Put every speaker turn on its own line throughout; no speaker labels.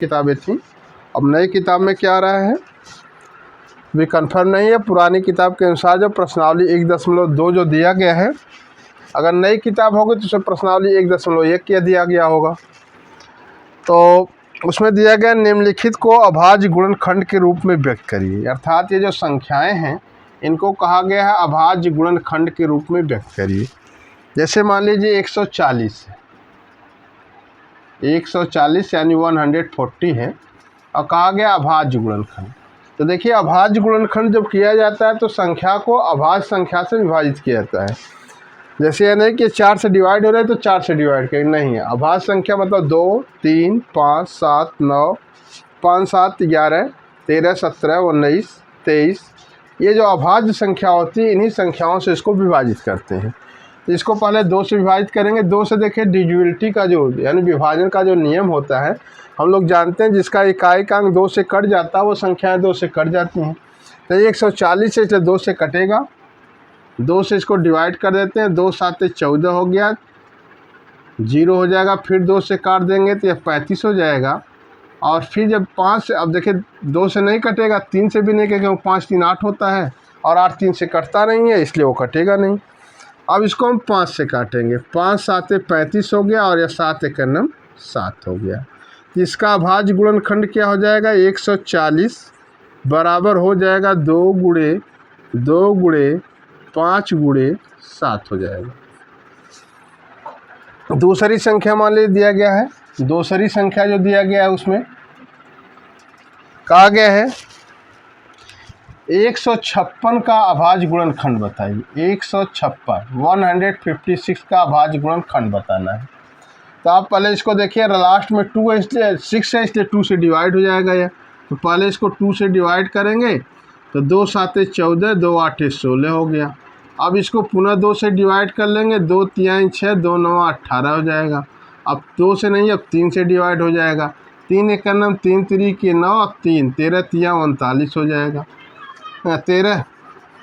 किताबें थी। अब नई किताब में क्या आ रहा है भी कन्फर्म नहीं है। पुरानी किताब के अनुसार जो प्रश्नावली 1.2 जो दिया गया है, अगर नई किताब होगी तो उसमें प्रश्नावली 1.1 क्या दिया गया होगा। तो उसमें दिया गया निम्नलिखित को अभाज्य गुणनखंड के रूप में व्यक्त करिए। अर्थात ये जो संख्याएं हैं इनको कहा गया है अभाज्य गुणनखंड के रूप में व्यक्त करिए। जैसे मान लीजिए 140 है, 140 यानी 140 है और कहा गया अभाज्य गुणनखंड। तो देखिए अभाज्य गुणनखंड जब किया जाता है तो संख्या को अभाज्य संख्या से विभाजित किया जाता है। जैसे ये नहीं कि 4 से डिवाइड हो रहा है तो 4 से डिवाइड करें, नहीं है। अभाज्य संख्या मतलब 2, 3, 5, 7, 9, 5, 7, 11, 13, 17, 19, 23, ये जो अभाज्य संख्या होती है इन्हीं संख्याओं से इसको विभाजित करते हैं। तो इसको पहले 2 से विभाजित करेंगे। 2 से देखिए डिविजिबिलिटी का जो यानी विभाजन का जो नियम होता है हम लोग जानते हैं, जिसका इकाई का अंक 2 से कट जाता है वो संख्याएं 2 से कट जाती हैं। तो 140 से इसे 2 से कटेगा, 2 से इसको डिवाइड कर देते हैं, 2 7 14 हो गया, 0 हो जाएगा। फिर 2 से काट देंगे तो यह 35 हो जाएगा। और फिर जब 5 से, अब देखिए 2 से नहीं कटेगा, 3 से भी नहीं कटेगा, 5 3 8 होता है और 8 3 से कटता नहीं है, इसलिए वो कटेगा नहीं। अब इसको हम 5 से काटेंगे, 5 7 35 हो गया और यह 7 1 9 7 हो गया। इसका अभाज्य गुणनखंड क्या हो जाएगा 140 बराबर हो जाएगा 2 गुणे 2 गुणे 5 गुणे 7 हो जाएगा। दूसरी संख्या मान लीजिए दिया गया है, दूसरी संख्या जो दिया गया है उसमें कहा गया है 156 का अभाज्य गुणनखंड बताइए। 156 का अभाज्य गुणनखंड बताना है। तो आप पहले इसको देखिए, लास्ट में 2 है इसलिए 6 है, इसलिए 2 से डिवाइड हो जाएगा यह। तो पहले इसको 2 से डिवाइड करेंगे तो 2 7 14, 2 8 16 हो गया। अब इसको पुनः 2 से डिवाइड कर लेंगे, 2 3 6, 2 9 18 हो जाएगा। अब 2 से नहीं, अब 3 से डिवाइड हो जाएगा। 3 1 9, 3 3 के 9, 3 13 3 39 हो जाएगा। 13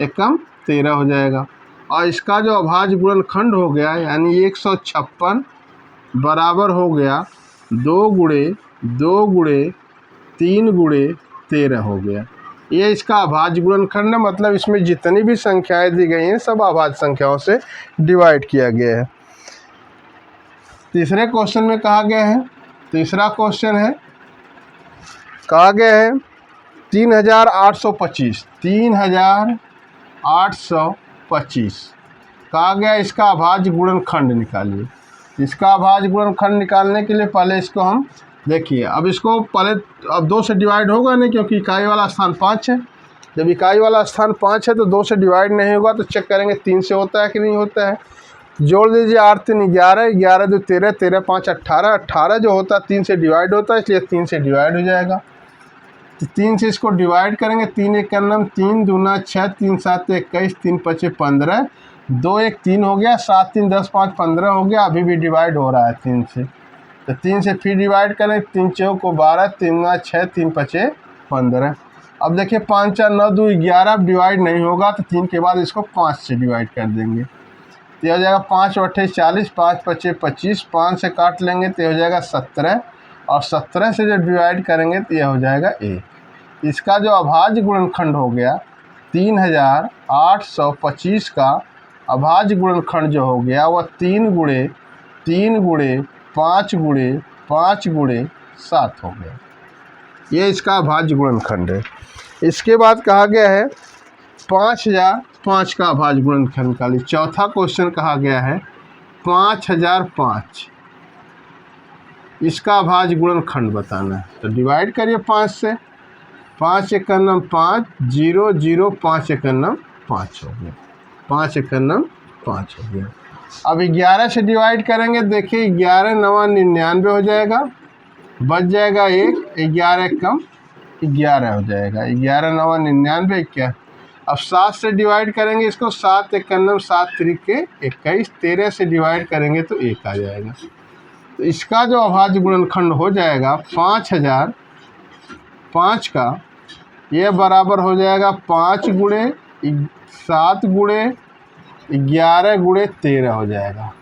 एकम 13 हो जाएगा। और इसका जो अभाज्य गुणनखंड हो गया यानी 156 बराबर हो गया 2 गुणे 2 गुणे 3 गुणे 13 हो गया। ये इसका अभाज्य गुणनखंड है, मतलब इसमें जितनी भी संख्याएं दी गई हैं सब अभाज्य संख्याओं से डिवाइड किया गया है। तीसरे क्वेश्चन में कहा गया है, तीसरा क्वेश्चन है कहा गया है 3825 3825 कहा गया इसका अभाज्य गुणनखंड निकालिए। इसका अभाज्य गुणनखंड निकालने के लिए पहले इसको हम देखिए, अब इसको पहले अब 2 से डिवाइड होगा नहीं क्योंकि इकाई वाला स्थान 5 है। जब इकाई वाला स्थान 5 है तो 2 से डिवाइड नहीं होगा। तो चेक करेंगे 3 से होता है कि नहीं होता है। जोड़ दीजिए 8 3 11, 11 2 13, 13 5 18, 18 जो होता है 3 से डिवाइड होता है, इसलिए 3 से डिवाइड हो जाएगा। तो 3 से इसको डिवाइड करेंगे, 3 1 9, 3 दूना 6, 3 7 21, 3 5 15, 2 1 3 हो गया, 7 3 10 5 15 हो गया। अभी भी डिवाइड हो रहा है 3 से, तो 3 से फिर डिवाइड करें, 3 4 को 12, 3 9 6, 3 5 15। अब देखिए 5 4 9 2 11, अब डिवाइड नहीं होगा तो 3 के बाद इसको 5 से डिवाइड कर देंगे तो हो जाएगा 5 8 40, 5 5 25, 5 से काट लेंगे तो हो जाएगा 17 और 17 से जब डिवाइड करेंगे तो यह हो जाएगा a। इसका जो अभाज्य गुणनखंड हो गया 3825 का अभाज्य गुणनखंड जो हो गया वह 3 गुणे 3 गुणे 5 गुणे 5 गुणे 7 हो गया। ये इसका अभाज्य गुणनखंड है। इसके बाद कहा गया है 5005 का अभाज्य गुणनखंड निकालिए। चौथा क्वेश्चन कहा गया है 5005 इसका अभाज्य गुणनखंड बताना है। तो डिवाइड करिए 5 से, 5 1 9 5, 0 0 5 1 9 5 हो गया, 5 1 9 5 हो गया। अब 11 से डिवाइड करेंगे, देखिए 11 9 99 हो जाएगा, बच जाएगा 1, 11 कम 11 हो जाएगा, 11 9 99 क्या। अब 7 से डिवाइड करेंगे इसको, 7 1 9 7 3 के 21, 13 से डिवाइड करेंगे तो 1 आ जाएगा। तो इसका जो अभाज्य गुणनखंड हो जाएगा 5005 का, यह बराबर हो जाएगा 5 गुणे 7 गुणे 11 गुणे 13 हो जाएगा।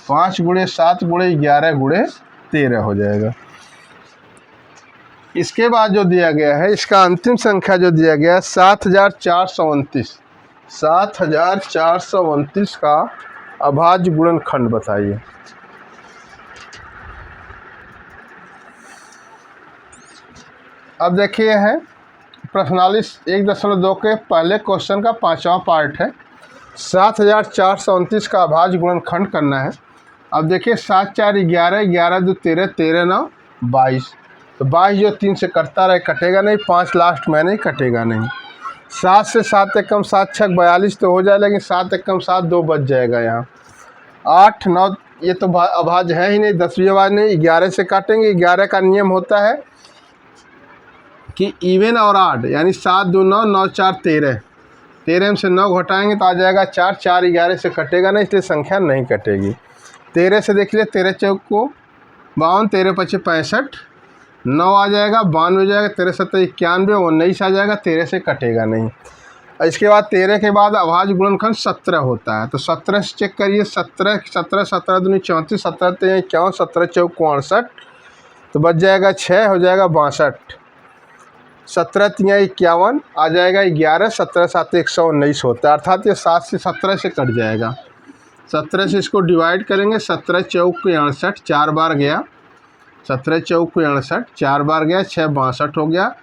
5 गुणे 7 गुणे 11 गुणे 13 हो जाएगा। इसके बाद जो दिया गया है, इसका अंतिम संख्या जो दिया गया है 7429, 7429 का अभाज्य गुणनखंड बताइए। अब देखिए है प्रश्नावली 1.2 के पहले क्वेश्चन का 5वां पार्ट है। 7429 का अभाज्य गुणनखंड करना है। अब देखिए 7 4 11, 11 2 13, 13 9 22, तो 22 जो 3 से कटता रहे कटेगा नहीं, 5 लास्ट में नहीं कटेगा नहीं। 7 से 7 एक कम 7 6 42 तो हो जाए, लेकिन 7 एक कम 7 2 बच जाएगा यहाँ। 8 9 ये तो अभाज्य है ही नहीं, 10वीं अभाज्य नहीं। 11 से काटेंगे, 11 का नियम होता है कि इवन और आड, यानी 7 2 9 9 4 13, 13 में से 9 घटाएंगे तो आ जाएगा 4, 4 11 से कटेगा नहीं, इसलिए संख्या नहीं कटेगी। 13 से देख लिया, 13 चौक को 52, 13 पचे 65, 9 आ जाएगा, 92 हो जाएगा, 13 7 91, 19 आ जाएगा, 13 से कटेगा नहीं। इसके बाद 13 के बाद अभाज्य गुणनखंड 17 होता है, तो 17 से चेक करिए। 17 17 17 दूनी 34, 17 3 51, 17 चौक 62, तो बच जाएगा 6, हो जाएगा 62। 17 3 51 आ जाएगा 11, 17 7 119 होता है, अर्थात ये 7 से 17 से कट जाएगा। 17 से इसको डिवाइड करेंगे, 17 चौक 68, 4 बार गया, 17 चौक 68, 4 बार गया, 6 62 हो गया।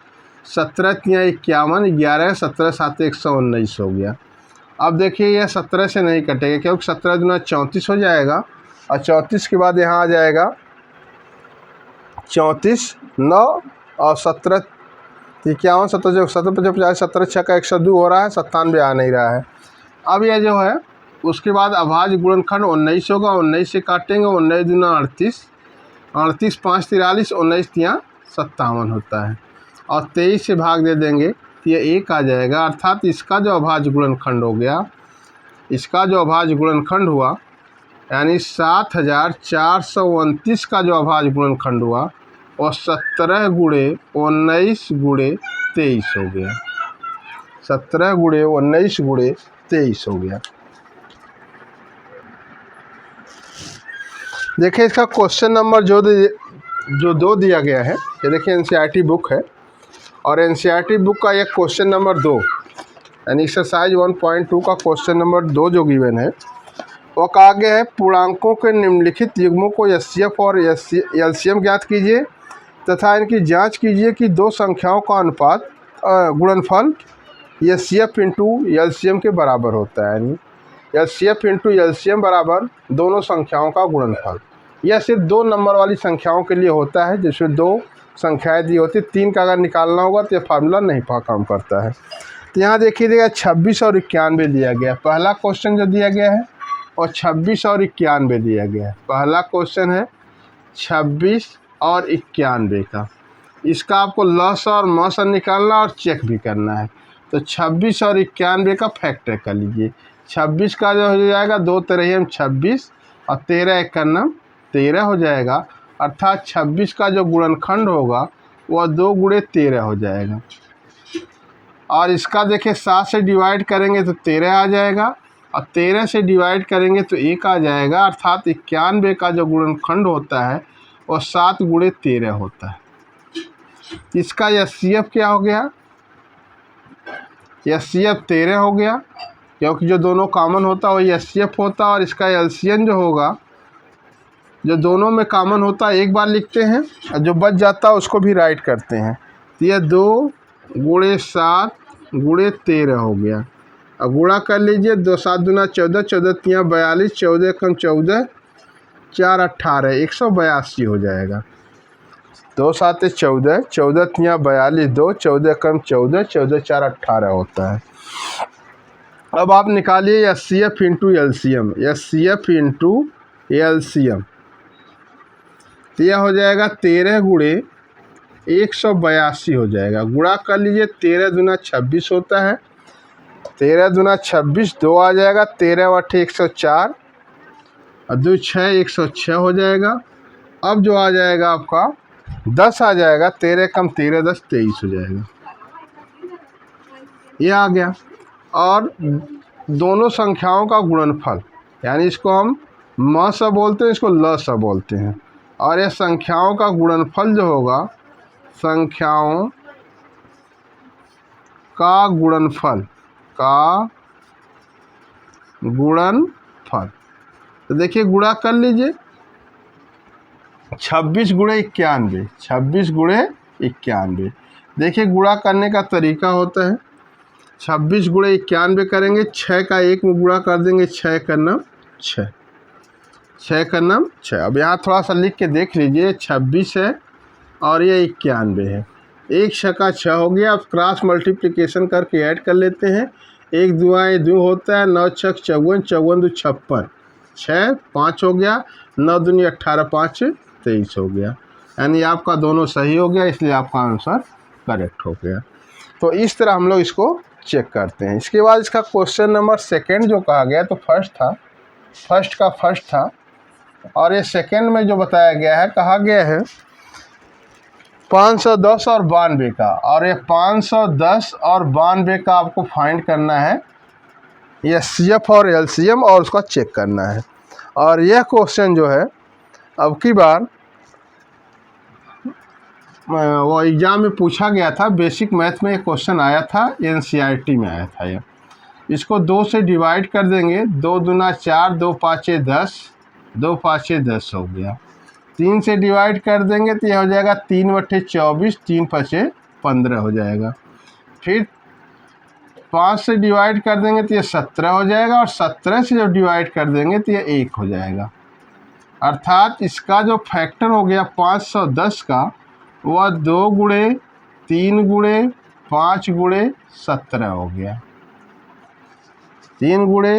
17 3 51, 11, 17 7 119 हो गया। अब देखिए यह 17 से नहीं कटेगा, क्योंकि 17 दूना 34 हो जाएगा, और 34 के बाद यहाँ आ जाएगा 34 9 और 17 51, 17 17 50, 17 6 का 102 हो रहा है, 97 आ नहीं रहा है। अब यह जो है उसके बाद अभाज्य गुणनखंड 19 होगा, 19 से काटेंगे, 19 दूना 38, 38 5 43, 19 3 57 होता है, और 23 से भाग दे देंगे तो ये 1 आ जाएगा। अर्थात इसका जो अभाज्य गुणनखंड हो गया, इसका जो अभाज्य गुणनखंड हुआ, यानी 7429 का जो अभाज्य गुणनखंड हुआ वो 17 गुणे 19 गुणे 23 हो गया। 17 गुणे 19 गुणे 23 हो गया। देखिए इसका क्वेश्चन नंबर जो 2 दिया गया है, ये देखिए एनसीईआरटी बुक है, और एनसीईआरटी बुक का एक क्वेश्चन नंबर 2 यानी एक्सरसाइज 1.2 का क्वेश्चन नंबर 2 जो गिवन है, वो कहा गया है पूर्णांकों के निम्नलिखित युग्मों को एचसीएफ और एलसीएम ज्ञात कीजिए तथा इनकी जांच कीजिए कि दो संख्याओं का अनुपात गुणनफल एचसीएफ इंटू एलसीएम के बराबर होता है। यानी एचसीएफ इंटू एलसीएम बराबर दोनों संख्याओं का गुणनफल। यह सिर्फ 2 नंबर वाली संख्याओं के लिए होता है, जिसमें 2 संख्याएं दी होती, 3 का अगर निकालना होगा तो यह फार्मूला नहीं काम करता है। तो यहाँ देखिएगा 26 और 91 दिया गया। पहला क्वेश्चन जो दिया गया है और 26 और 91 दिया गया है। पहला क्वेश्चन है 26 और 91 का, इसका आपको लस और मस निकालना और चेक भी करना है। तो 26 और 91 का फैक्टर कर लीजिए। 26 का जो हो जाएगा 2 3 26 और 13 1 13 हो जाएगा, अर्थात 26 का जो गुणनखंड होगा वह 2 गुणे 13 हो जाएगा। और इसका देखिए 7 से डिवाइड करेंगे तो 13 आ जाएगा, और 13 से डिवाइड करेंगे तो 1 आ जाएगा, अर्थात 91 का जो गुणनखंड होता है वो 7 गुणे 13 होता है। इसका एचसीएफ क्या हो गया? एचसीएफ 13 हो गया, क्योंकि जो दोनों कॉमन होता है वही एचसीएफ होता है। और इसका एलसीएम जो होगा, जो दोनों में कॉमन होता है एक बार लिखते हैं, और जो बच जाता है उसको भी राइट करते हैं। तो यह 2 गुणे 7 गुणे 13 हो गया। अब गुणा कर लीजिए, 2 7 दूना 14, 14 3 42, 14 कम 14, 4 18, 182 हो जाएगा। 2 7 14, 14 3 42, 2 14 कम 14, 14 4 18 होता है। अब आप निकालिए HCF into LCM, HCF into LCM, तो यह हो जाएगा 13 गुणे 182 हो जाएगा। गुणा कर लीजिए, 13 दूना 26 होता है, 13 दूना 26, 2 आ जाएगा, 13 8 104 और 2 6 106 हो जाएगा। अब जो आ जाएगा आपका 10 आ जाएगा, 13 कम 13 10 23 हो जाएगा। ये आ गया। और दोनों संख्याओं का गुणनफल, यानी इसको हम म सा बोलते हैं, इसको ल सा बोलते हैं, और यह संख्याओं का गुणनफल जो होगा संख्याओं का गुणनफल तो देखिए गुणा कर लीजिए 26 गुणे 91, 26 गुणे 91। देखिए गुणा करने का तरीका होता है 26 गुणे 91 करेंगे, 6 का 1 में गुणा कर देंगे, 6 का नाम 6, 6 का नाम 6। अब यहाँ थोड़ा सा लिख के देख लीजिए 26 है और ये 91 है, 1 6 का 6 हो गया। अब क्रॉस मल्टीप्लिकेशन करके ऐड कर लेते हैं, 1 दुआएँ 2 होता है, 9 6 54, 54 2 56, 6 5 हो गया, 9 दूनी 18, 5 23 हो गया। यानी आपका दोनों सही हो गया, इसलिए आपका आंसर करेक्ट हो गया। तो इस तरह हम लोग इसको चेक करते हैं। इसके बाद इसका क्वेश्चन नंबर सेकंड जो कहा गया, तो फर्स्ट था और ये सेकंड में जो बताया गया है, कहा गया है 510 और 92 का, और ये 510 और 92 का आपको फाइंड करना है, ये CF और LCM और उसका चेक करना है। और यह क्वेश्चन जो है अब की बार वो एग्ज़ाम में पूछा गया था, बेसिक मैथ में एक क्वेश्चन आया था, NCERT में आया था। यह इसको 2 से डिवाइड कर देंगे, 2 दूना 4, 2 पाँचे 10, 2 पाँचे 10 हो गया। 3 से डिवाइड कर देंगे तो यह हो जाएगा 3 बटे 24, 3 पचे 15 हो जाएगा। फिर 5 से डिवाइड कर देंगे तो ये 17 हो जाएगा, और 17 से जब डिवाइड कर देंगे तो ये 1 हो जाएगा। अर्थात इसका जो फैक्टर हो गया 510 का, वह 2 गुणे 3 गुणे 5 गुणे 17 हो गया। 3 गुणे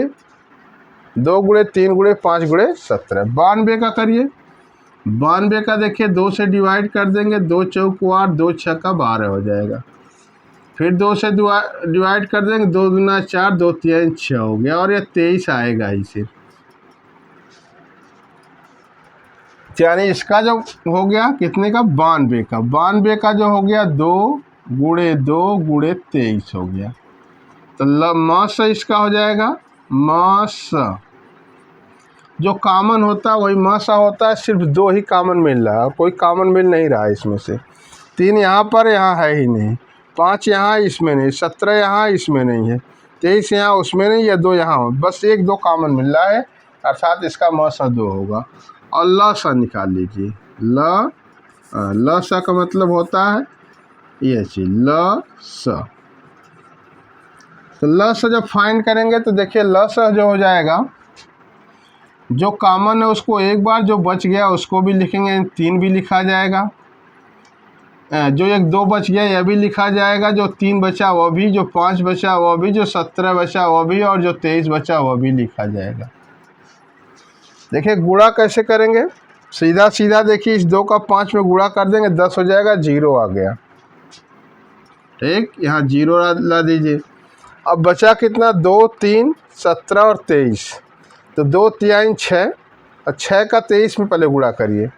2 गुणे 3 गुणे 5 गुणे 17। 92 का करिए, 92 का देखिए 2 से डिवाइड कर देंगे, 2 चौक 8, 2 6 का 12 हो जाएगा। फिर 2 से डिवाइड कर देंगे, 2 दूना 4, 2 3 6 हो गया, और ये 23 आएगा इसे। यानी इसका जो हो गया कितने का, 92 का। 92 का जो हो गया 2 गुणे 2 गुणे 23 हो गया। तो मास इसका हो जाएगा, मास जो कॉमन होता है वही मासा होता है, सिर्फ 2 ही कॉमन मिल रहा है, और कोई कॉमन मिल नहीं रहा है इसमें से। 3 यहाँ पर, यहाँ है ही नहीं, 5 यहाँ इसमें नहीं, 17 यहाँ इसमें नहीं है, 23 यहाँ उसमें नहीं, या 2 यहाँ हो, बस 1 2 कॉमन मिल रहा है, अर्थात इसका मासा 2 होगा। और लसा निकाल लीजिए, लसा का मतलब होता है ये चीज़, लसा। तो लसा जब फाइंड करेंगे तो देखिए लसा जो हो जाएगा, जो कॉमन है उसको एक बार, जो बच गया उसको भी लिखेंगे, 3 भी लिखा जाएगा, जो 1 2 बच गया यह भी लिखा जाएगा, जो 3 बचा वह भी, जो 5 बचा वह भी, जो 17 बचा वह भी, और जो 23 बचा वह भी लिखा जाएगा। देखिए गुणा कैसे करेंगे, सीधा सीधा देखिए, इस 2 का 5 में गुणा कर देंगे, 10 हो जाएगा, 0 आ गया, ठीक, यहाँ 0 ला दीजिए। अब बचा कितना, 2 3 17 और 23, तो 2 3 6, और 6 का 23 में पहले गुणा करिए,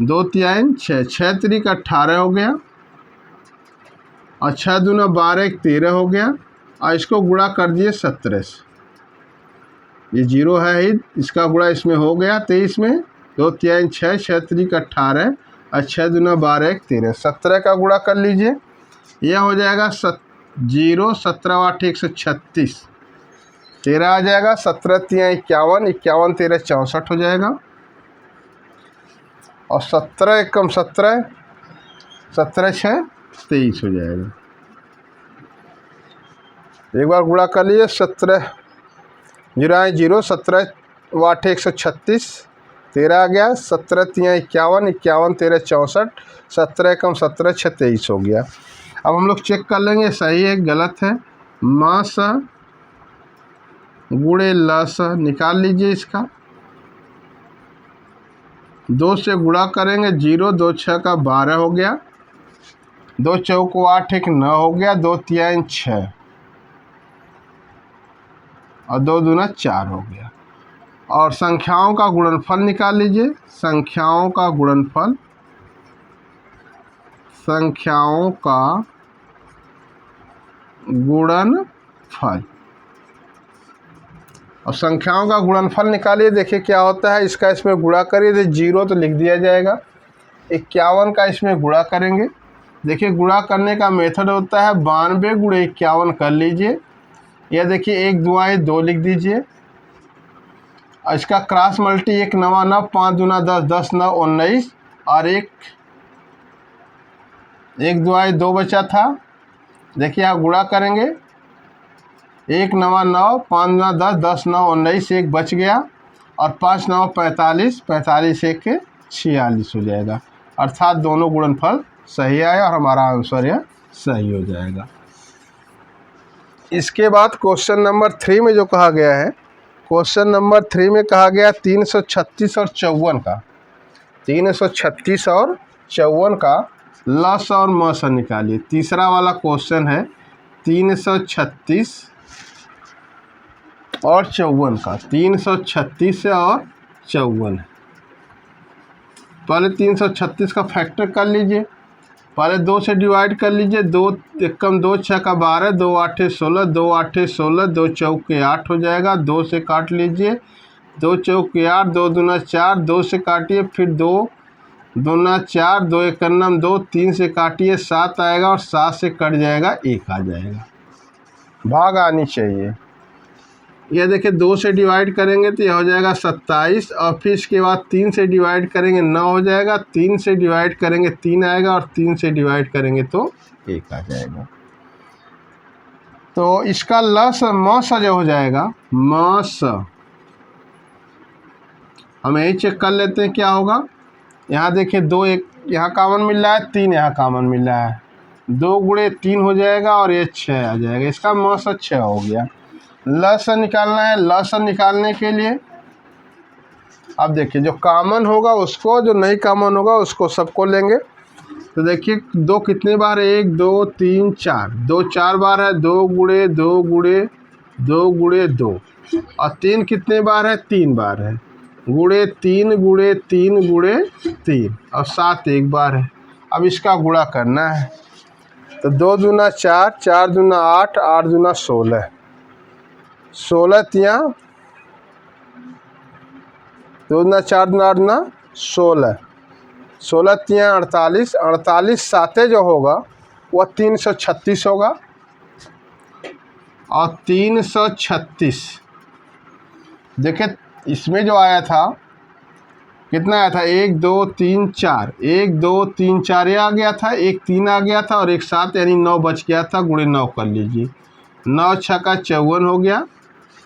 2 3 6, 6 3 का 18 हो गया, और 6 दूना 12 1 13 हो गया, और इसको गुणा कर दिए 17 से, ये 0 है ही, इसका गुणा इसमें हो गया 23 में, 2 3 6, 6 3 का 18, और 6 दूना 12 1 13, 17 का गुणा कर लीजिए, यह हो जाएगा 0 17 8 136, 13 आ जाएगा, 17 3 51, 51 13 64 हो जाएगा, और 17 1 कम 17, 17 6 23 हो जाएगा। एक बार गुणा कर लीजिए, 17 0 0, 17 8 136, 13 आ गया, 17 3 51, 51 13 64, 17 कम 17 6 23 हो गया। अब हम लोग चेक कर लेंगे सही है गलत है। मास गुणे लस निकाल लीजिए, इसका 2 से गुणा करेंगे, 0 2 6 का 12 हो गया, 2 चौक 8 1 9 हो गया, 2 3 6, और 2 दूना 4 हो गया। और संख्याओं का गुणनफल निकाल लीजिए, संख्याओं का गुणनफल, संख्याओं का गुणनफल, और संख्याओं का गुणनफल निकालिए। देखिए क्या होता है, इसका इसमें गुणा करिए तो 0 तो लिख दिया जाएगा, 51 का इसमें गुणा करेंगे। देखिए गुणा करने का मेथड होता है 92 गुणे 51 कर लीजिए, या देखिए 1 दुआएँ 2 लिख दीजिए। और इसका क्रॉस मल्टी 1 9 9, 5 दूना 10, 10 9 19, और 1 दुआएँ 2 बचा था। देखिए आप गुणा करेंगे 1 9 9, 5 दूना 10, 10 9 19, 1 बच गया, और 5 9 45, 45 1 46 हो जाएगा। अर्थात दोनों गुणनफल सही आया और हमारा आंसर यह सही हो जाएगा। इसके बाद क्वेश्चन नंबर 3 में जो कहा गया है, क्वेश्चन नंबर 3 में कहा गया 336 और 54 का, 336 और 54 का लस और मस निकालिए। तीसरा वाला क्वेश्चन है 336 और 54 का, 336 और 54। पहले 336 का फैक्टर कर लीजिए, पहले 2 से डिवाइड कर लीजिए। 2 एकम 2 6 का 12, 2 8 16, 2 8 16, 2 चौके 8 हो जाएगा। 2 से काट लीजिए, 2 चौके 8, 2 दूना 4, 2 से काटिए, फिर 2 दूना 4, 2 एकन्नम 2, 3 से काटिए 7 आएगा, और 7 से कट जाएगा 1 आ जाएगा। भाग आनी चाहिए। यह देखिए 2 से डिवाइड करेंगे तो यह हो जाएगा 27, और फिर इसके बाद 3 से डिवाइड करेंगे 9 हो जाएगा, 3 से डिवाइड करेंगे 3 आएगा, और 3 से डिवाइड करेंगे तो 1 आ जाएगा। तो इसका लस मस जो हो जाएगा, मस हम यही चेक कर लेते हैं क्या होगा। यहाँ देखिए 2 एक यहाँ कॉमन मिल रहा है, 3 यहाँ कॉमन मिल रहा है, 2 गुणे 3 हो जाएगा, और ये 6 आ जाएगा। इसका मस 6 हो गया। लस निकालना है। लस निकालने के लिए अब देखिए जो कॉमन होगा उसको, जो नहीं कॉमन होगा उसको सबको लेंगे। तो देखिए 2 कितने बार है, 1 2 3 4, 2 4 बार है, 2 गुणे 2 गुणे 2 गुणे 2, और 3 कितने बार है, 3 बार है, गुणे 3 गुणे 3 गुणे 3, और 7 एक बार है। अब इसका गुणा करना है। तो 2 दूना 4, 4 दूना 8, 8 दूना 16, 16 तिया 2 दूना 4 दूना 8 दूना 16, 16 तिया 48, 48 साते जो होगा वह 336 होगा। और 336 देखिए इसमें जो आया था कितना आया था, 1 2 3 4, 1 2 3 4 ये आ गया था, 1 3 आ गया था, और 1 7 यानी 9 बच गया था। गुणे 9 कर लीजिए, 9 6 का 54 हो गया,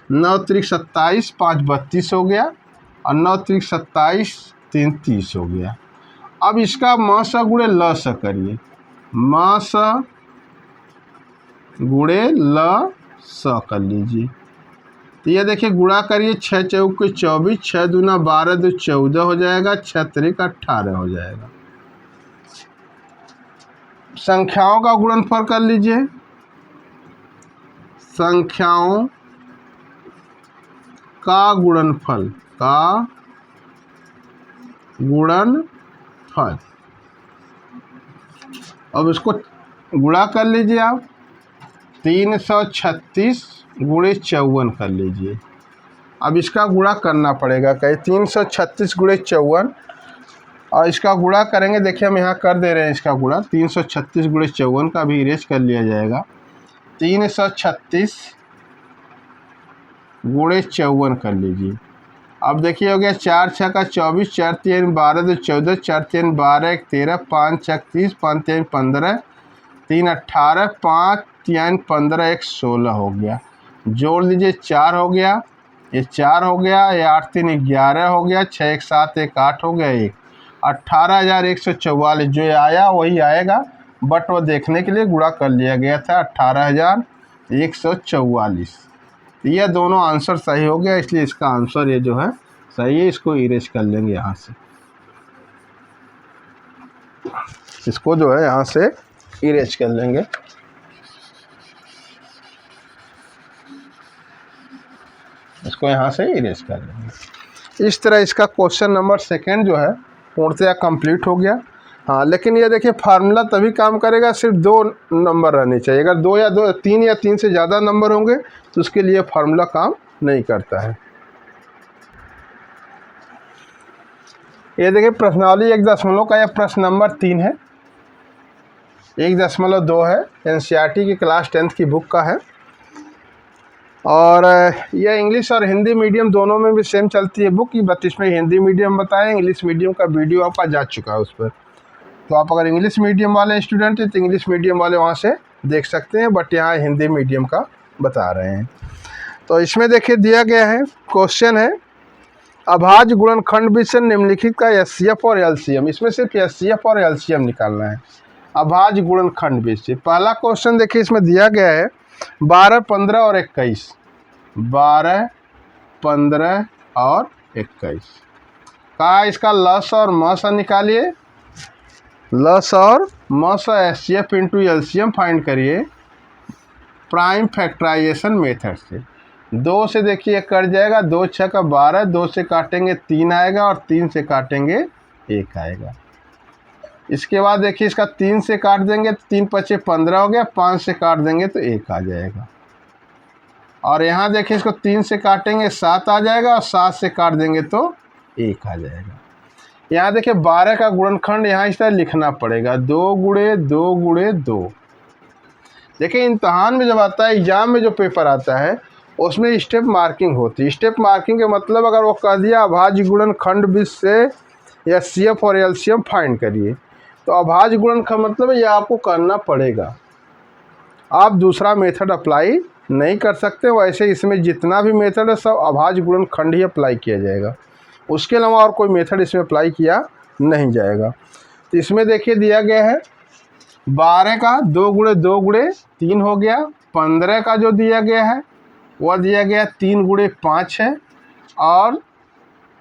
9 त्रिक 27, 5 32 हो गया, और 9 त्रिक 27, 3 30 हो गया। अब इसका मस गुणे लस करिए, मस गुणे लस कर लीजिए। तो ये देखिए गुणा करिए, 6 चौक 24, 6 दूना 12, 2 14 हो जाएगा, 6 त्रिक 18 हो जाएगा। संख्याओं का गुणनफल कर लीजिए, संख्याओं का गुणनफल, का गुणनफल। अब इसको गुणा कर लीजिए आप, 336 गुणे 54 कर लीजिए। अब इसका गुणा करना पड़ेगा, कहीं 336 गुणे 54, और इसका गुणा करेंगे। देखिए हम यहाँ कर दे रहे हैं इसका गुणा, 336 गुणे 54 का भी इरेज कर लिया जाएगा। 336 गुणे 54 कर लीजिए। अब देखिए हो गया 4 6 का 24, 4 3 12, 2 14, 4 3 12, 1 13, 5 6 30, 5 3 15, 3 18, 5 3 15, 1 16 हो गया। जोड़ लीजिए, 4 हो गया, ये 4 हो गया, ये 8 3 11 हो गया, 6 1 7 1 8 हो गया, 1 18,144 जो आया वही आएगा, बट वो देखने के लिए गुणा कर लिया गया था 18,144। ये दोनों आंसर सही हो गया, इसलिए इसका आंसर ये जो है सही है। इसको इरेज कर लेंगे यहाँ से, इसको जो है यहाँ से इरेज कर लेंगे। इसको यहाँ से इरेज कर लेंगे। इस तरह इसका क्वेश्चन नंबर 2 जो है पूर्णतया कंप्लीट हो गया। हाँ, लेकिन ये देखिए फार्मूला तभी काम करेगा सिर्फ 2 नंबर रहने चाहिए। अगर 2 या 3 या 3 से ज़्यादा नंबर होंगे तो उसके लिए फार्मूला काम नहीं करता है। ये देखिए प्रश्नावली 1.2 का, यह प्रश्न नंबर 3 है, 1.2 है, एनसीईआरटी की क्लास 10th की बुक का है। और यह इंग्लिश और हिंदी मीडियम दोनों में भी सेम चलती है बुक। 32 में हिंदी मीडियम बताएं, इंग्लिश मीडियम का वीडियो आपका जा चुका है उस पर। तो आप अगर इंग्लिश मीडियम वाले स्टूडेंट हैं तो इंग्लिश मीडियम वाले वहाँ से देख सकते हैं, बट यहाँ हिंदी मीडियम का बता रहे हैं। तो इसमें देखिए दिया गया है, क्वेश्चन है अभाज्य गुणनखंड विषय निम्नलिखित का एचसीएफ और एलसीएम। इसमें सिर्फ एचसीएफ और एलसीएम निकालना है। अभाज्य गुणनखंड विषय पहला क्वेश्चन देखिए, इसमें दिया गया है 12, 15 और 21। 12, 15 और 21 का इसका लस और मस निकालिए। लस और मस एचसीएफ इंटू एलसीएम फाइंड करिए प्राइम फैक्टराइजेशन मेथड से। 2 से देखिए कट जाएगा, 2 6 का 12, 2 से काटेंगे 3 आएगा और 3 से काटेंगे 1 आएगा। इसके बाद देखिए इसका 3 से काट देंगे, 3 5 15 हो गया, 5 से काट देंगे तो 1 आ जाएगा। और यहाँ देखिए इसको 3 से काटेंगे 7 आ जाएगा और 7 से काट देंगे तो 1 आ जाएगा। यहाँ देखिए 12 का गुणनखंड यहाँ इस तरह लिखना पड़ेगा, 2 गुणे 2 गुणे 2। देखिए इम्तहान में जब आता है, एग्जाम में जो पेपर आता है उसमें स्टेप मार्किंग होती है। स्टेप मार्किंग के मतलब अगर वो कह दिया अभाज्य गुणनखंड विषय से एचसीएफ और एलसीएम फाइंड करिए, तो अभाज्य गुणनखंड मतलब ये आपको करना पड़ेगा। आप दूसरा मेथड अप्लाई नहीं कर सकते। वैसे इसमें जितना भी मेथड है सब अभाज्य गुणनखंड ही अप्लाई किया जाएगा, उसके अलावा और कोई मेथड इसमें अप्लाई किया नहीं जाएगा। तो इसमें देखिए दिया गया है 12 का 2 गुणे 2 गुणे 3 हो गया। 15 का जो दिया गया है वह दिया गया 3 गुणे 5 है। और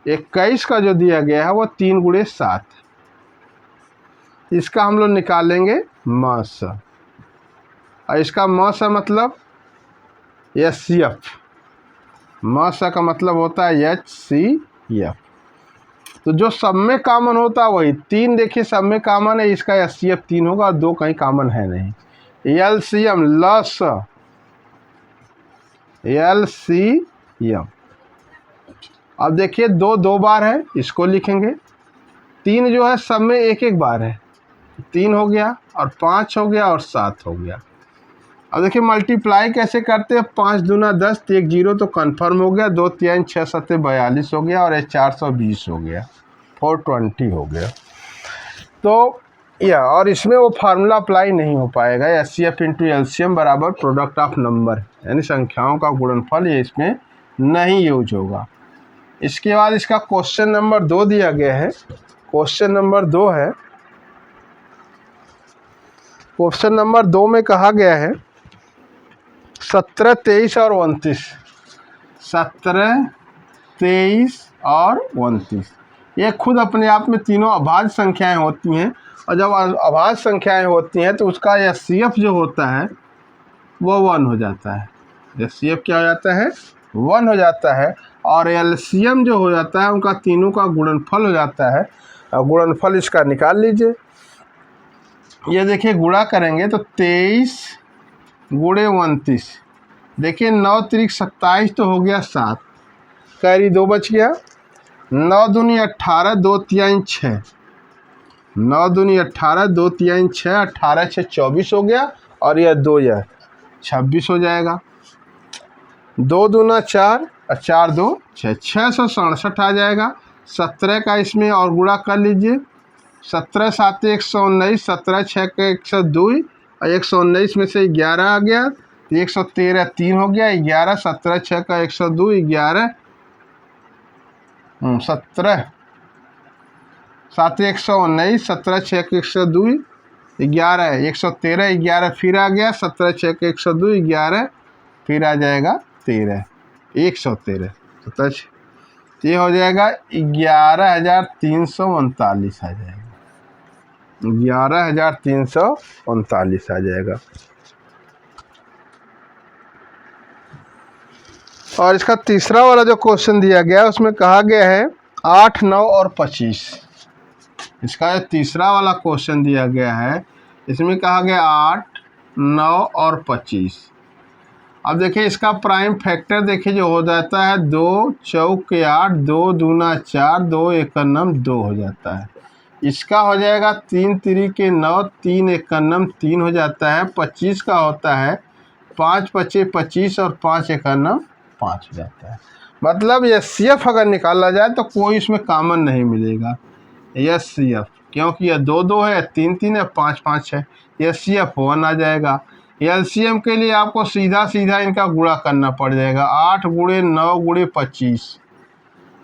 21 का जो दिया गया है वो 3 गुणे 7। इसका हम लोग निकालेंगे मास, और इसका मास मतलब एचसीएफ। मास का मतलब होता है एचसीएफ। तो जो सब में कॉमन होता है वही 3 देखिए सब में कॉमन है, इसका एचसीएफ 3 होगा और 2 कहीं कॉमन है नहीं। एलसीएम लस एलसीएम। अब देखिए 2 2 बार है, इसको लिखेंगे। 3 जो है सब में 1 1 बार है, 3 हो गया और 5 हो गया और 7 हो गया। अब देखिए मल्टीप्लाई कैसे करते हैं, 5 दूना 10, 1 0 तो कन्फर्म हो गया, 2 3 6 7 42 हो गया और 420 हो गया, 420 हो गया। तो या और इसमें वो फार्मूला अप्लाई नहीं हो पाएगा। एचसीएफ इंटू एलसीएम बराबर प्रोडक्ट ऑफ नंबर, यानी संख्याओं का गुणनफल, ये इसमें नहीं यूज होगा। इसके बाद इसका क्वेश्चन नंबर 2 दिया गया है। क्वेश्चन नंबर 2 है, क्वेश्चन नंबर 2 में कहा गया है 17, 23 और 29। 17, 23 और 29 ये खुद अपने आप में तीनों अभाज्य संख्याएं होती हैं। और जब अभाज्य संख्याएं होती हैं तो उसका एचसीएफ जो होता है वो 1 हो जाता है। एचसीएफ क्या हो जाता है, 1 हो जाता है। और एलसीएम जो हो जाता है उनका तीनों का गुणनफल हो जाता है। और गुणनफल इसका निकाल लीजिए। ये देखिए गुणा करेंगे तो 23 गुणे 29, देखिए 9 3 27 तो हो गया 7, कैरी 2 बच गया। 9 दूनी 18, 2 3 6, 9 दूनी 18, 2 3 6, 18 6 24 हो गया और यह 2 यह 26 हो जाएगा। 2 दूना 4 और 4 2 6, 667 आ जाएगा। 17 का इसमें और गुणा कर लीजिए, 17 7 119, 17 6 का 102 और 119 में से 11 आ गया तो 113 3 हो गया। 11 17 6 का 102, 11 17 7 119, 17 6 का 102, 11 113, 11 फिर आ गया, 17 6 का 102, 11 फिर आ जाएगा 13, 113। तो ये हो जाएगा 11,339 आ जाएगा, 11,339 आ जाएगा। और इसका तीसरा वाला जो क्वेश्चन दिया गया है उसमें कहा गया है 8 9 और 25। इसका जो तीसरा वाला क्वेश्चन दिया गया है इसमें कहा गया 8 9 और 25। अब देखिए इसका प्राइम फैक्टर देखिए जो हो जाता है 2 चौक 8, 2 दूना 4, 2 एकन्नम 2 हो जाता है। इसका हो जाएगा 3 तिरिके 9, 3 एकन्नम 3 हो जाता है। 25 का होता है 5 पचे 25 और 5 एकन्नम 5 हो जाता है। मतलब HCF अगर निकाला जाए तो कोई इसमें कॉमन नहीं मिलेगा HCF, क्योंकि यह 2 2 है, 3 3 है, 5 5 है। HCF 1 आ जाएगा। LCM के लिए आपको सीधा सीधा इनका गुणा करना पड़ जाएगा। 8 गुणे 9 गुणे 25,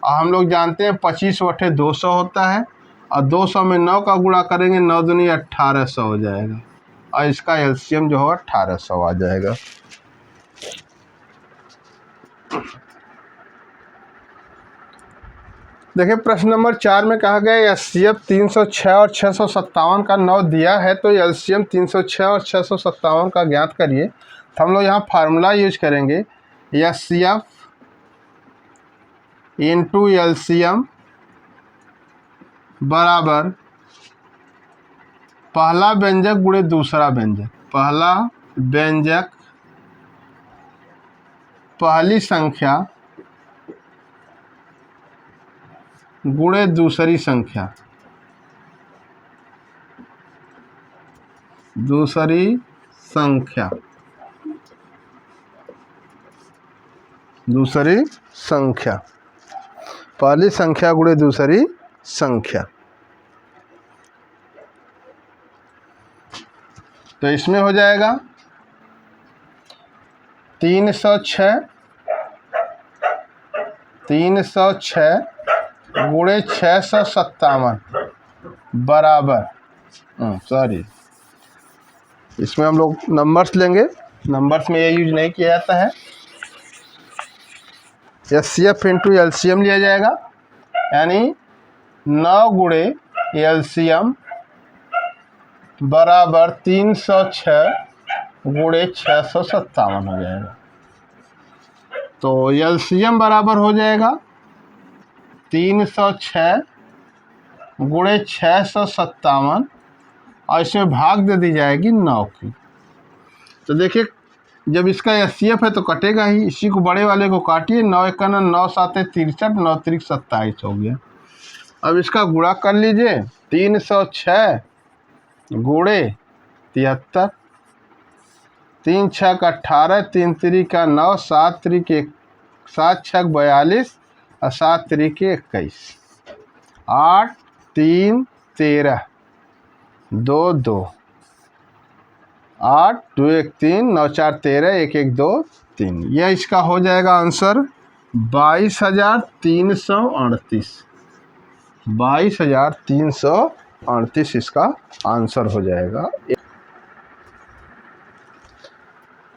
और हम लोग जानते हैं 25 बटे 200 होता है, और 200 में 9 का गुणा करेंगे 9 दूनी 1800 हो जाएगा, और इसका LCM जो है 1800 आ जाएगा। देखिए प्रश्न नंबर 4 में कहा गया HCF 306 और 657 का 9 दिया है, तो LCM 306 और 657 का ज्ञात करिए। तो हम लोग यहाँ फार्मूला यूज करेंगे HCF इंटू LCM बराबर पहला व्यंजक गुणे दूसरा व्यंजक। पहला व्यंजक पहली संख्या गुणे दूसरी संख्या, दूसरी संख्या, दूसरी संख्या, पहली संख्या गुणे दूसरी संख्या। तो इसमें हो जाएगा 306 गुणे 657 बराबर इसमें हम लोग नंबर्स लेंगे, नंबर्स में ये यूज नहीं किया जाता है। HCF इंटू LCM लिया जाएगा, यानी 9 गुणे LCM बराबर 306 गुणे 657 हो जाएगा। तो LCM बराबर हो जाएगा 306 गुणे 657, और इसमें भाग दे दी जाएगी 9 की। तो देखिए जब इसका HCF है तो कटेगा ही, इसी को बड़े वाले को काटिए। 9 एकन्नम 9 साते 63, 9 त्रिक 27 हो गया। अब इसका गुणा कर लीजिए, 306 गुणे 73, 3 छक 18, 3 त्रिका 9, 7 त्रिक 7 छक 42 और 7 त्रिक 21, 8 3 13 2 2, 8 2 1 3, 9 4 13, 1 1 2 3। यह इसका हो जाएगा आंसर 22,338। 22,338 इसका आंसर हो जाएगा।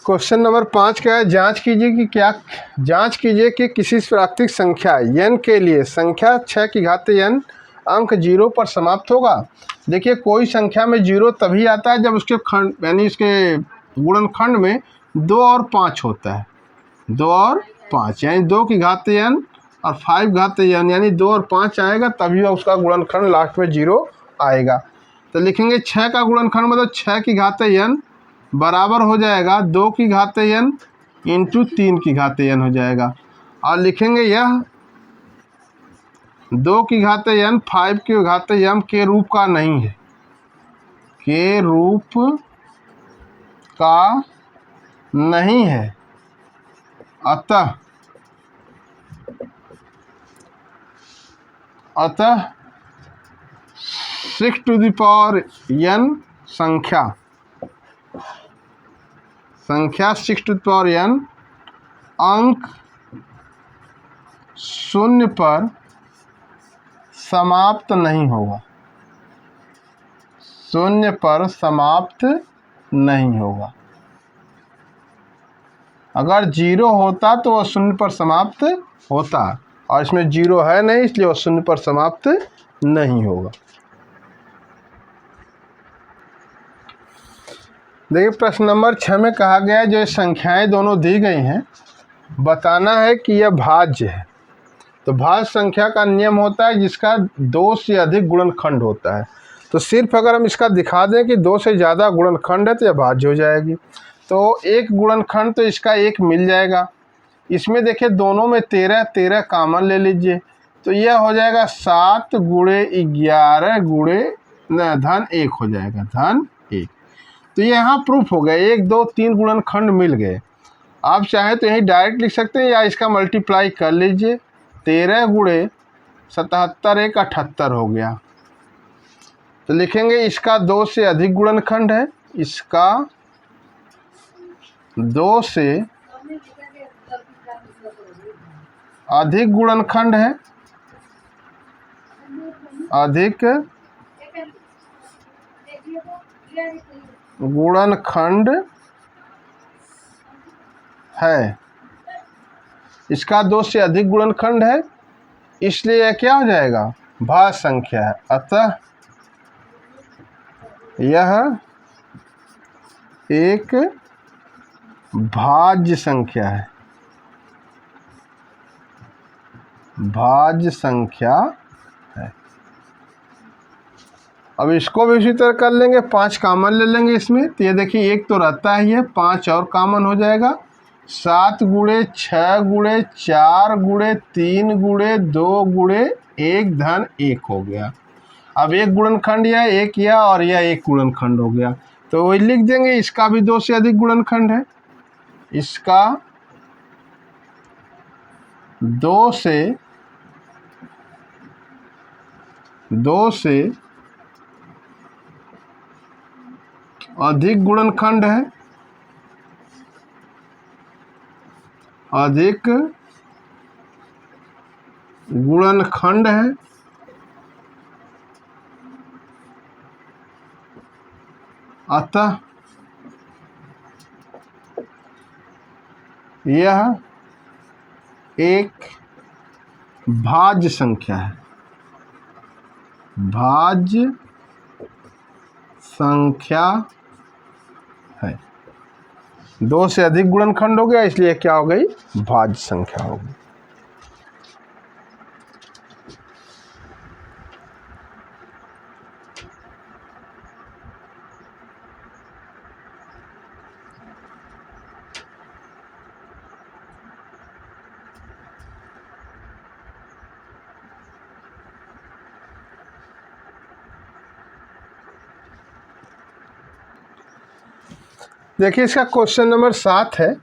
क्वेश्चन नंबर 5 का है, जांच कीजिए कि किसी प्राकृतिक संख्या n के लिए संख्या 6 की घात n अंक 0 पर समाप्त होगा। देखिए कोई संख्या में 0 तभी आता है जब उसके खंड यानी उसके गुणनखंड में 2 और 5 होता है। 2 और 5 यानी 2 की घात n और 5 घात n, यानी 2 और 5 आएगा तभी उसका गुणनखंड लास्ट में 0 आएगा। तो लिखेंगे 6 का गुणनखंड मतलब 6 की घात n बराबर हो जाएगा 2 की घात n इंटू 3 की घात n हो जाएगा। और लिखेंगे यह 2 की घात n 5 की घात m के रूप का नहीं है, के रूप का नहीं है। अतः 6 टू द पावर n संख्या 6 टू द पावर n अंक 0 पर समाप्त नहीं होगा। 0 पर समाप्त नहीं होगा। अगर 0 होता तो वह 0 पर समाप्त होता, और इसमें 0 है नहीं इसलिए वह 0 पर समाप्त नहीं होगा। देखिए प्रश्न नंबर 6 में कहा गया है जो संख्याएं दोनों दी गई हैं बताना है कि यह भाज्य है। तो भाज्य संख्या का नियम होता है जिसका 2 से अधिक गुणनखंड होता है। तो सिर्फ अगर हम इसका दिखा दें कि 2 से ज़्यादा गुणनखंड है तो यह भाज्य हो जाएगी। तो एक गुणनखंड तो इसका एक मिल जाएगा। इसमें देखिए दोनों में 13 13 कॉमन ले लीजिए, तो यह हो जाएगा 7 गुणे 11 गुणे धन 1 हो जाएगा, धन 1। तो ये यहाँ प्रूफ हो गया, 1 2 3 गुणनखंड मिल गए। आप चाहें तो यहीं डायरेक्ट लिख सकते हैं या इसका मल्टीप्लाई कर लीजिए। 13 गुणे 77 1 78 हो गया। तो लिखेंगे इसका 2 से अधिक गुणनखंड है, इसका 2 से अधिक गुणनखंड है, अधिक गुणनखंड है, इसका 2 से अधिक गुणनखंड है, इसलिए यह क्या हो जाएगा, भाज्य संख्या है। अतः यह एक भाज्य संख्या है, भाज्य संख्या है। अब इसको भी उसी तरह कर लेंगे, 5 कॉमन ले लेंगे इसमें, तो ये देखिए 1 तो रहता ही है, 5 और कॉमन हो जाएगा। 7 गुणे 6 गुणे 4 गुणे 3 गुणे 2 गुणे 1 धन 1 हो गया। अब एक गुणनखंड यह एक यह और यह एक गुणनखंड हो गया, तो वही लिख देंगे इसका भी 2 से अधिक गुणनखंड है, इसका 2 से अधिक गुणनखंड है, अधिक गुणनखंड है। अतः यह एक भाज्य संख्या है, भाज्य संख्या है। 2 से अधिक गुणनखंड हो गया, इसलिए क्या हो गई, भाज्य संख्या हो गई। देखिए इसका क्वेश्चन नंबर 7 है,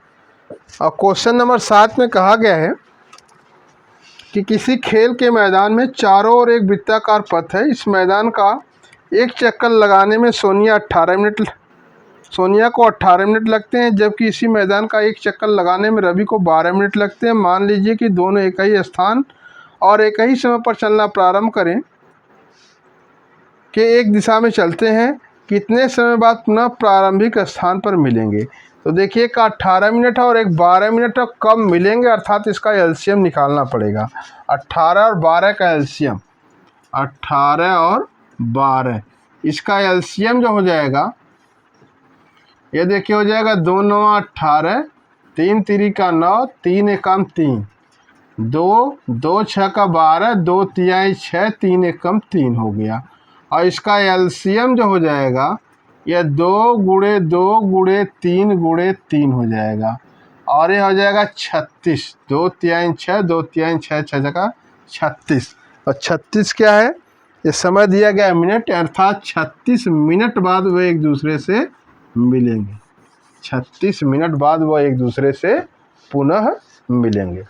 और क्वेश्चन नंबर 7 में कहा गया है कि किसी खेल के मैदान में चारों ओर एक वृत्ताकार पथ है। इस मैदान का एक चक्कर लगाने में सोनिया को 18 मिनट लगते हैं, जबकि इसी मैदान का एक चक्कर लगाने में रवि को 12 मिनट लगते हैं। मान लीजिए कि दोनों एक ही स्थान और एक ही समय पर चलना प्रारंभ करें कि एक दिशा में चलते हैं, कितने समय बाद पुनः प्रारंभिक स्थान पर मिलेंगे। तो देखिए एक 18 मिनट है और एक 12 मिनट है, कब मिलेंगे, अर्थात इसका एलसीएम निकालना पड़ेगा। 18 और 12 का एलसीएम, 18 और 12, इसका एलसीएम जो हो जाएगा, ये देखिए हो जाएगा 2 9 18, 3 3 का 9, 3 एकम 3, 2 2 6 का 12, 2 3 6, 3 एकम 3 हो गया। और इसका एलसीएम जो हो जाएगा यह 2 गुणे 2 गुणे 3 गुणे 3 हो जाएगा, और ये हो जाएगा 36। 2 3 6, 2 3 6 6 जगह 36, और 36 क्या है, ये समय दिया गया मिनट, अर्थात 36 मिनट बाद वो एक दूसरे से मिलेंगे। 36 मिनट बाद वो एक दूसरे से पुनः मिलेंगे।